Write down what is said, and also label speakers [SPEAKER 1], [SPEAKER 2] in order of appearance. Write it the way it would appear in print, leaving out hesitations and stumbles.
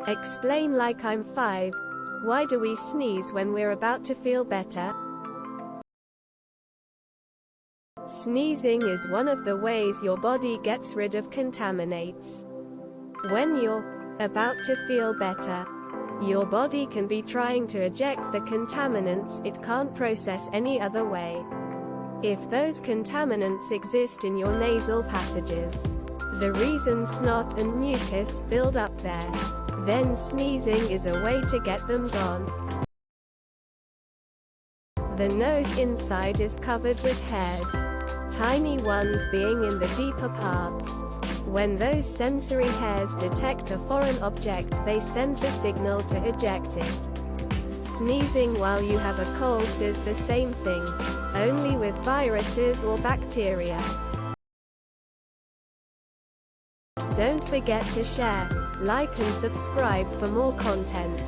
[SPEAKER 1] Explain like I'm 5. Why do we sneeze when we're about to feel better? Sneezing is one of the ways your body gets rid of contaminants. When you're about to feel better, your body can be trying to eject the contaminants it can't process any other way. If those contaminants exist in your nasal passages, the reason snot and mucus build up there, then sneezing is a way to get them gone. The nose inside is covered with hairs, tiny ones being in the deeper parts. When those sensory hairs detect a foreign object, they send the signal to eject it. Sneezing while you have a cold does the same thing, only with viruses or bacteria. Don't forget to share, like and subscribe for more content.